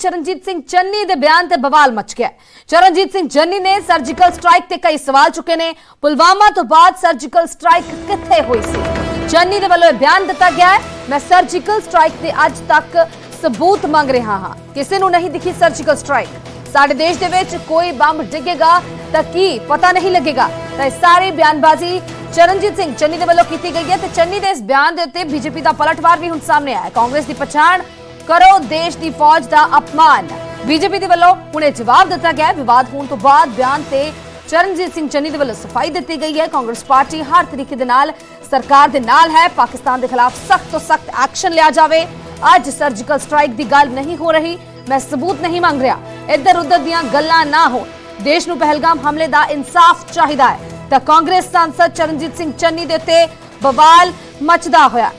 चरणजीत सिंह चन्नी के बयान से बवाल मच गया। चरणजीत सिंह चन्नी ने सर्जिकल स्ट्राइक ते कई सवाल चुके ने। पुलवामा तो बाद सर्जिकल स्ट्राइक किथे हुई सी? चन्नी दे वल्लों बयान दिता गया है, मैं सर्जिकल स्ट्राइक के अज तक सबूत मंग रहा हाँ, किसी नूं नहीं दिखी सर्जिकल स्ट्राइक। साडे देश दे विच कोई बंब डिगेगा तां की पता नहीं लगेगा। तां सारी बयानबाजी चरणजीत सिंह चन्नी दे वल्लों कीती गई है ते चन्नी दे इस बयान दे उत्ते बीजेपी दा पलटवार भी हुण सामने आया। कांग्रेस दी पछाण करो देश दी फौज दा अपमान, बीजेपी दे वल्लों हुणे जवाब दिता गया। विवाद होने तो बाद बयान ते चरणजीत सिंह चन्नी दे वल्लों सफाई दी गई है। कांग्रेस पार्टी हर तरीके दे नाल सरकार दे नाल है, पाकिस्तान के खिलाफ सख्त तो सख्त एक्शन लिया जाए। अज सर्जिकल स्ट्राइक की गल नहीं हो रही, मैं सबूत नहीं मंग रहा, इधर उधर दियां गल्लां ना हो, देश नूं पहलगाम हमले का इंसाफ चाहिदा है। तो कांग्रेस सांसद चरणजीत सिंह चन्नी दे उत्ते बवाल मचदा होया।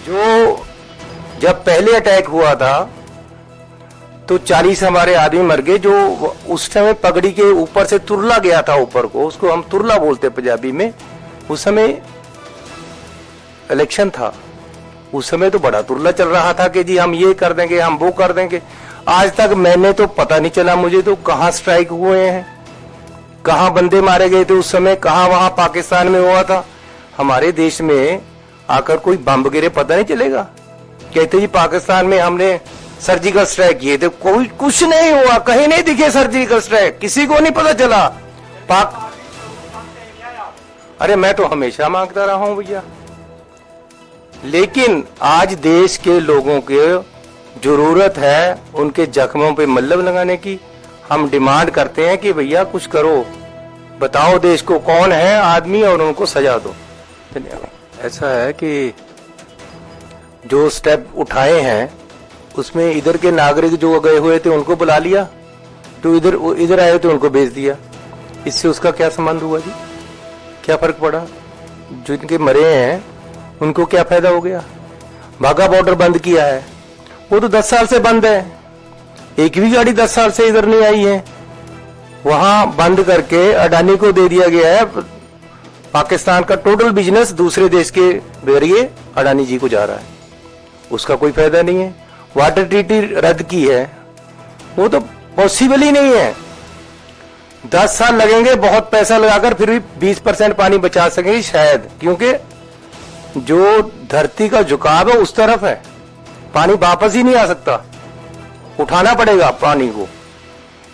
जो जब पहले अटैक हुआ था तो 40 हमारे आदमी मर गए। जो उस समय पगड़ी के ऊपर से तुरला गया था ऊपर को, उसको हम तुरला बोलते पंजाबी में। उस समय इलेक्शन था, उस समय तो बड़ा तुरला चल रहा था कि जी हम ये कर देंगे, हम वो कर देंगे। आज तक मैंने तो पता नहीं चला मुझे तो कहां स्ट्राइक हुए हैं, कहां बंदे मारे गए थे उस समय, कहां वहां पाकिस्तान में हुआ था। हमारे देश में आकर कोई बम गिरे पता नहीं चलेगा। कहते जी पाकिस्तान में हमने सर्जिकल स्ट्राइक किए थे, कोई कुछ नहीं हुआ, कहीं नहीं दिखे सर्जिकल स्ट्राइक, किसी को नहीं पता चला। अरे मैं तो हमेशा मांगता रहा हूं भैया, लेकिन आज देश के लोगों के जरूरत है उनके जख्मों पे मल्लम लगाने की। हम डिमांड करते हैं कि भैया कुछ करो, बताओ देश को कौन है आदमी और उनको सजा दो। धन्यवाद। ऐसा है कि जो स्टेप उठाए हैं उसमें इधर के नागरिक जो गए हुए थे उनको बुला लिया, तो इधर आए थे उनको भेज दिया। इससे उसका क्या संबंध हुआ जी? क्या फर्क पड़ा? जो इनके मरे हैं उनको क्या फायदा हो गया? बाघा बॉर्डर बंद किया है, वो तो 10 साल से बंद है, एक भी गाड़ी 10 साल से इधर नहीं आई है। वहां बंद करके अडानी को दे दिया गया है। पाकिस्तान का टोटल बिजनेस दूसरे देश के जरिए अडानी जी को जा रहा है, उसका कोई फायदा नहीं है। वाटर ट्रीटी रद्द की है, वो तो पॉसिबल ही नहीं है। 10 साल लगेंगे बहुत पैसा लगाकर, फिर भी 20% पानी बचा सकेंगे शायद, क्योंकि जो धरती का झुकाव है उस तरफ है, पानी वापस ही नहीं आ सकता, उठाना पड़ेगा पानी को।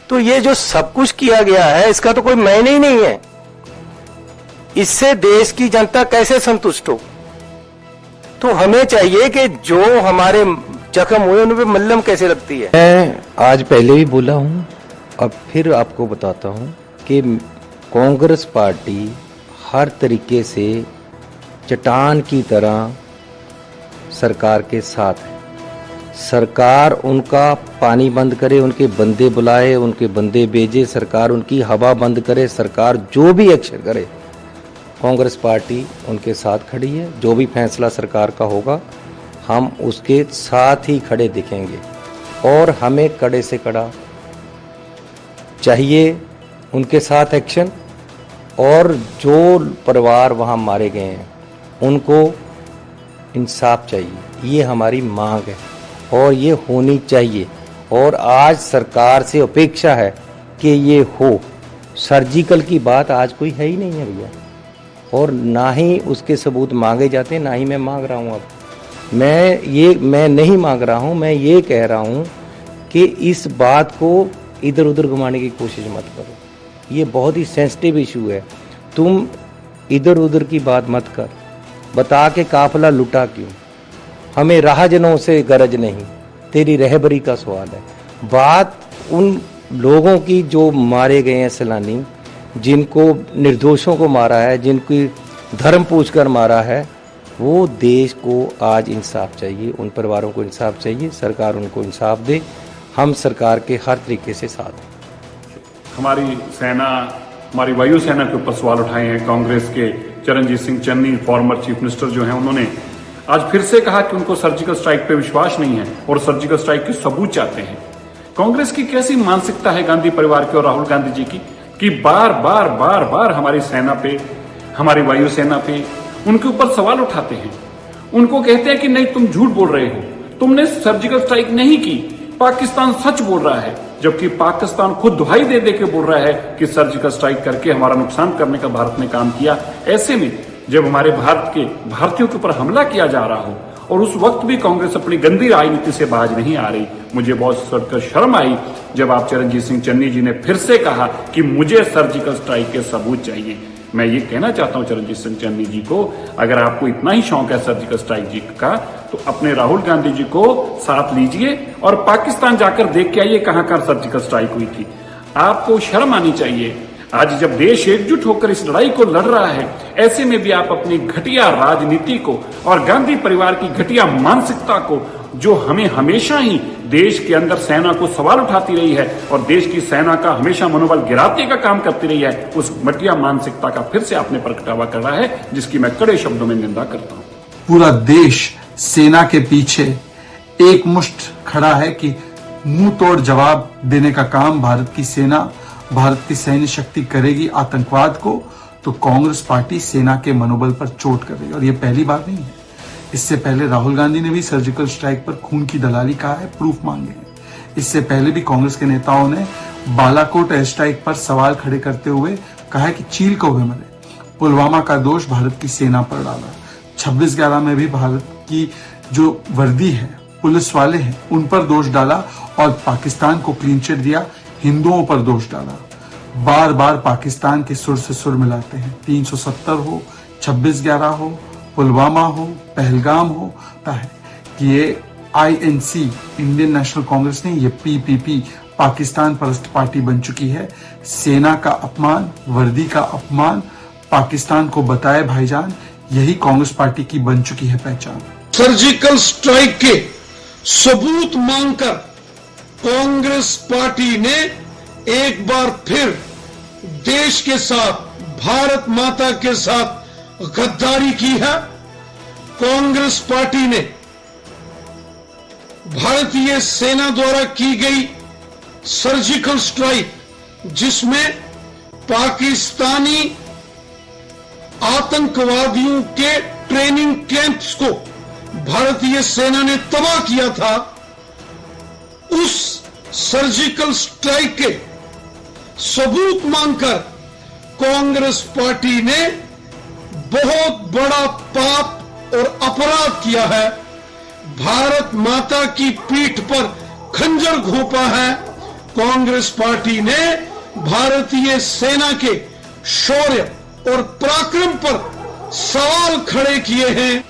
तो ये जो सब कुछ किया गया है इसका तो कोई मायने ही नहीं है। इससे देश की जनता कैसे संतुष्ट हो? तो हमें चाहिए कि जो हमारे जख्म हुए उन पे मल्लम कैसे लगती है। मैं आज पहले भी बोला हूं, अब फिर आपको बताता हूं कि कांग्रेस पार्टी हर तरीके से चट्टान की तरह सरकार के साथ है। सरकार उनका पानी बंद करे, उनके बंदे बुलाए, उनके बंदे भेजे, सरकार उनकी हवा बंद करे, सरकार जो भी एक्शन करे, कांग्रेस पार्टी उनके साथ खड़ी है। जो भी फैसला सरकार का होगा हम उसके साथ ही खड़े दिखेंगे, और हमें कड़े से कड़ा चाहिए उनके साथ एक्शन। और जो परिवार वहाँ मारे गए हैं उनको इंसाफ चाहिए, ये हमारी मांग है और ये होनी चाहिए। और आज सरकार से अपेक्षा है कि ये हो। सर्जिकल की बात आज कोई है ही नहीं है भैया, और ना ही उसके सबूत मांगे जाते, ना ही मैं मांग रहा हूँ। अब मैं नहीं मांग रहा हूँ, मैं ये कह रहा हूँ कि इस बात को इधर उधर घुमाने की कोशिश मत करो। ये बहुत ही सेंसिटिव इशू है, तुम इधर उधर की बात मत कर। बता के काफिला लुटा क्यों? हमें राहजनों से गरज नहीं, तेरी रहबरी का सवाल है। बात उन लोगों की जो मारे गए हैं सैलानी, जिनको निर्दोषों को मारा है, जिनकी धर्म पूछकर मारा है, वो देश को आज इंसाफ चाहिए, उन परिवारों को इंसाफ चाहिए। सरकार उनको इंसाफ दे, हम सरकार के हर तरीके से साथ हैं। हमारी सेना, हमारी वायुसेना के ऊपर सवाल उठाए हैं कांग्रेस के Charanjit Singh Channi, former chief minister जो हैं, उन्होंने आज फिर से कहा कि उनको सर्जिकल स्ट्राइक पे विश्वास नहीं है और सर्जिकल स्ट्राइक के सबूत चाहते हैं। कांग्रेस की कैसी मानसिकता है गांधी परिवार की और राहुल गांधी जी की कि बार बार हमारी सेना पे, हमारी वायुसेना पे उनके ऊपर सवाल उठाते हैं। उनको कहते हैं कि नहीं तुम झूठ बोल रहे हो, तुमने सर्जिकल स्ट्राइक नहीं की, पाकिस्तान सच बोल रहा है, जबकि पाकिस्तान खुद दुहाई दे दे के बोल रहा है कि सर्जिकल स्ट्राइक करके हमारा नुकसान करने का भारत ने काम किया। ऐसे में जब हमारे भारतीयों के ऊपर हमला किया जा रहा हो और उस वक्त भी कांग्रेस अपनी गंदी राजनीति से बाज नहीं आ रही, मुझे बहुत सुनकर शर्म आई जब आप चरणजीत सिंह चन्नी जी ने फिर से कहा कि मुझे सर्जिकल स्ट्राइक के सबूत चाहिए। मैं ये कहना चाहता हूं चरणजीत सिंह चन्नी जी को, अगर आपको इतना ही शौक है सर्जिकल स्ट्राइक जी का, तो अपने राहुल गांधी जी को साथ लीजिए और पाकिस्तान जाकर देख के आइए कहां कहां सर्जिकल स्ट्राइक हुई थी। आपको शर्म आनी चाहिए। आज जब देश एकजुट होकर इस लड़ाई को लड़ रहा है, ऐसे में भी आप अपनी घटिया राजनीति को और गांधी परिवार की घटिया मानसिकता को, जो हमें हमेशा ही देश के अंदर सेना को सवाल उठाती रही है और देश की सेना का हमेशा मनोबल गिराने का काम करती रही है, उस घटिया मानसिकता का फिर से आपने प्रगटावा कर रहा है, जिसकी मैं कड़े शब्दों में निंदा करता हूं। पूरा देश सेना के पीछे एक मुश्त खड़ा है कि मुंह तोड़ जवाब देने का काम भारत की सेना, भारत की सैन्य शक्ति करेगी आतंकवाद को, तो कांग्रेस पार्टी सेना के मनोबल पर चोट कर रही है। और ये पहली बार नहीं है, इससे पहले राहुल गांधी ने भी सर्जिकल स्ट्राइक पर खून की दलाली कहा है, प्रूफ मांगे हैं। इससे पहले भी कांग्रेस के नेताओं ने बालाकोट एयर स्ट्राइक पर सवाल खड़े करते हुए कहा है कि चील कौवे मरे। पुलवामा का दोष भारत की सेना पर डाला। 26/11 में भी भारत की जो वर्दी है, पुलिस वाले हैं, उन पर दोष डाला और पाकिस्तान को क्लीन चिट दिया, हिंदुओं पर दोष डाला। बार बार पाकिस्तान के सुर से सुर मिलाते हैं। 370 हो, 26/11 हो, पुलवामा हो, पहलगाम हो, है कि ये INC इंडियन नेशनल कांग्रेस नहीं, ये PPP पाकिस्तान परस्त पार्टी बन चुकी है। सेना का अपमान, वर्दी का अपमान पाकिस्तान को बताए भाईजान, यही कांग्रेस पार्टी की बन चुकी है पहचान। सर्जिकल स्ट्राइक के सबूत मांगकर कांग्रेस पार्टी ने एक बार फिर देश के साथ, भारत माता के साथ गद्दारी की है। कांग्रेस पार्टी ने भारतीय सेना द्वारा की गई सर्जिकल स्ट्राइक, जिसमें पाकिस्तानी आतंकवादियों के ट्रेनिंग कैंप्स को भारतीय सेना ने तबाह किया था, उस सर्जिकल स्ट्राइक के सबूत मांगकर कांग्रेस पार्टी ने बहुत बड़ा पाप और अपराध किया है। भारत माता की पीठ पर खंजर घोंपा है। कांग्रेस पार्टी ने भारतीय सेना के शौर्य और पराक्रम पर सवाल खड़े किए हैं।